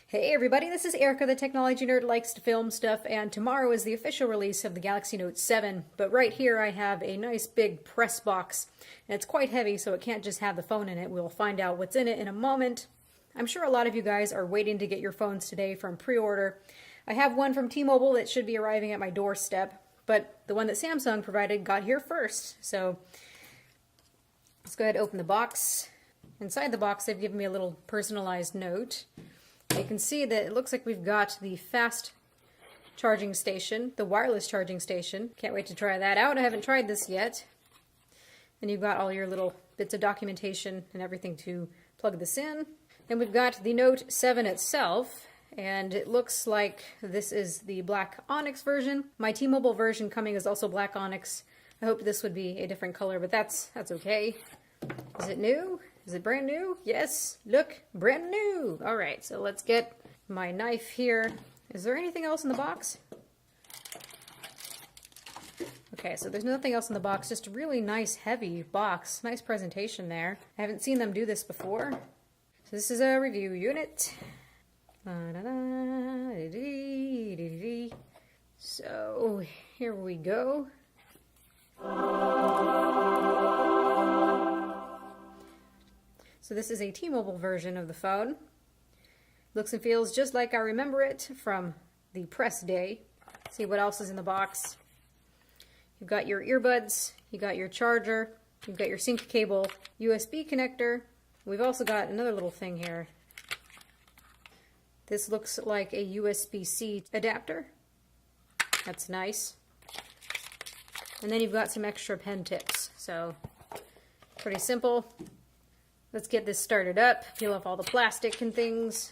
Hey everybody, this is Erica, the technology nerd who likes to film stuff, and tomorrow is the official release of the Galaxy Note 7. But right here I have a nice big press box, and it's quite heavy, so it can't just have the phone in it. We'll find out what's in it in a moment. I'm sure a lot of you guys are waiting to get your phones today from pre-order. I have one from T-Mobile that should be arriving at my doorstep, but the one that Samsung provided got here first. So let's go ahead and open the box. Inside the box they've given me a little personalized note. You can see that it looks like we've got the fast charging station, the wireless charging station. Can't wait to try that out. I haven't tried this yet. And you've got all your little bits of documentation and everything to plug this in. And we've got the Note 7 itself, and it looks like this is the black onyx version. My T-Mobile version coming is also black onyx. I hope this would be a different color, but that's okay. Is it new? Is it brand new? Yes, look, brand new. All right, so let's get my knife here. Is there anything else in the box? Okay, so there's nothing else in the box, just a really nice heavy box. Nice presentation there. I haven't seen them do this before. So this is a review unit. So here we go. So this is a T-Mobile version of the phone. Looks and feels just like I remember it from the press day. See what else is in the box. You've got your earbuds, you got your charger, you've got your sync cable, USB connector. We've also got another little thing here. This looks like a USB-C adapter. That's nice. And then you've got some extra pen tips. So pretty simple. Let's get this started up, peel off all the plastic and things.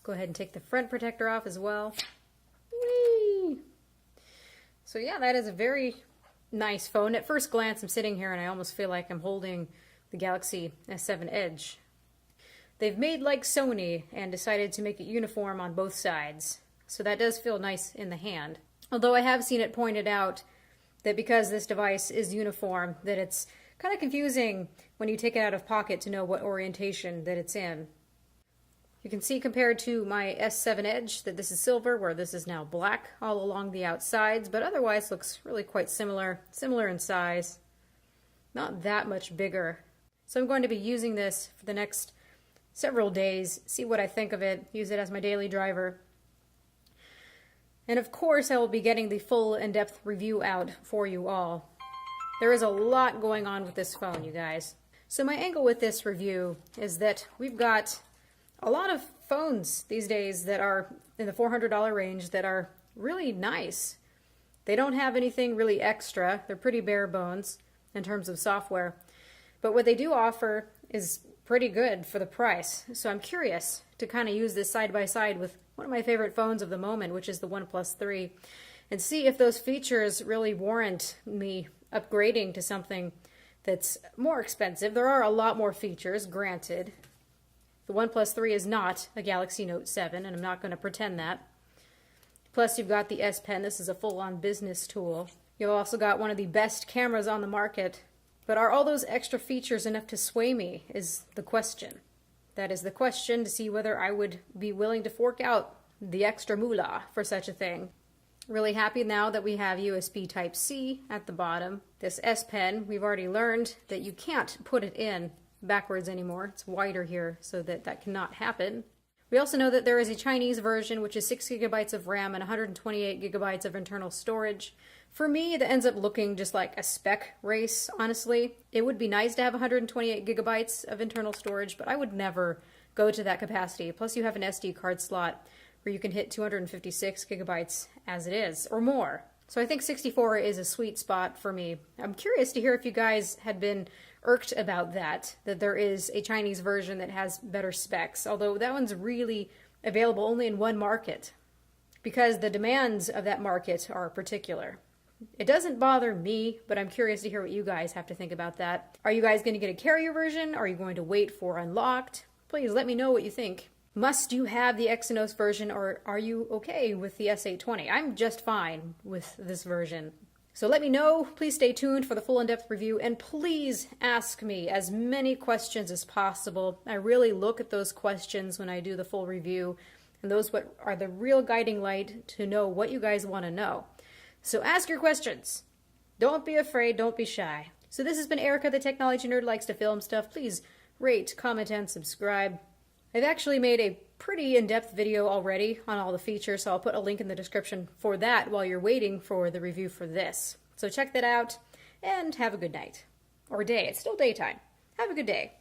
Go ahead and take the front protector off as well. Whee! So yeah, that is a very nice phone. At first glance, I'm sitting here and I almost feel like I'm holding the Galaxy S7 Edge. They've made like Sony and decided to make it uniform on both sides. So that does feel nice in the hand. Although I have seen it pointed out that because this device is uniform, that it's kind of confusing when you take it out of pocket to know what orientation that it's in. You can see compared to my S7 Edge that this is silver, where this is now black all along the outsides, but otherwise looks really quite similar in size. Not that much bigger. So I'm going to be using this for the next several days, see what I think of it, use it as my daily driver. And of course I will be getting the full in-depth review out for you all. There is a lot going on with this phone, you guys. So my angle with this review is that we've got a lot of phones these days that are in the $400 range that are really nice. They don't have anything really extra. They're pretty bare bones in terms of software. But what they do offer is pretty good for the price. So I'm curious to kind of use this side by side with one of my favorite phones of the moment, which is the OnePlus 3, and see if those features really warrant me upgrading to something that's more expensive. There are a lot more features, granted. The OnePlus 3 is not a Galaxy Note 7, and I'm not going to pretend that. Plus, you've got the S Pen. This is a full-on business tool. You've also got one of the best cameras on the market. But are all those extra features enough to sway me, is the question. That is the question, to see whether I would be willing to fork out the extra moolah for such a thing. Really happy now that we have USB Type-C at the bottom. This S Pen, we've already learned that you can't put it in backwards anymore. It's wider here, so that cannot happen. We also know that there is a Chinese version, which is 6 gigabytes of RAM and 128 gigabytes of internal storage. For me, that ends up looking just like a spec race, honestly. It would be nice to have 128 gigabytes of internal storage, but I would never go to that capacity. Plus, you have an SD card slot where you can hit 256 gigabytes as it is, or more. So I think 64 is a sweet spot for me. I'm curious to hear if you guys had been irked about that there is a Chinese version that has better specs, although that one's really available only in one market, because the demands of that market are particular. It doesn't bother me, but I'm curious to hear what you guys have to think about that. Are you guys going to get a carrier version? Are you going to wait for unlocked? Please let me know what you think. Must you have the Exynos version, or are you okay with the S820? I'm just fine with this version. So let me know. Please stay tuned for the full in-depth review, and please ask me as many questions as possible. I really look at those questions when I do the full review, and those are the real guiding light to know what you guys want to know. So ask your questions. Don't be afraid. Don't be shy. So this has been Erica, the technology nerd likes to film stuff. Please rate, comment, and subscribe. I've actually made a pretty in-depth video already on all the features, so I'll put a link in the description for that while you're waiting for the review for this. So check that out, and have a good night. Or day. It's still daytime. Have a good day.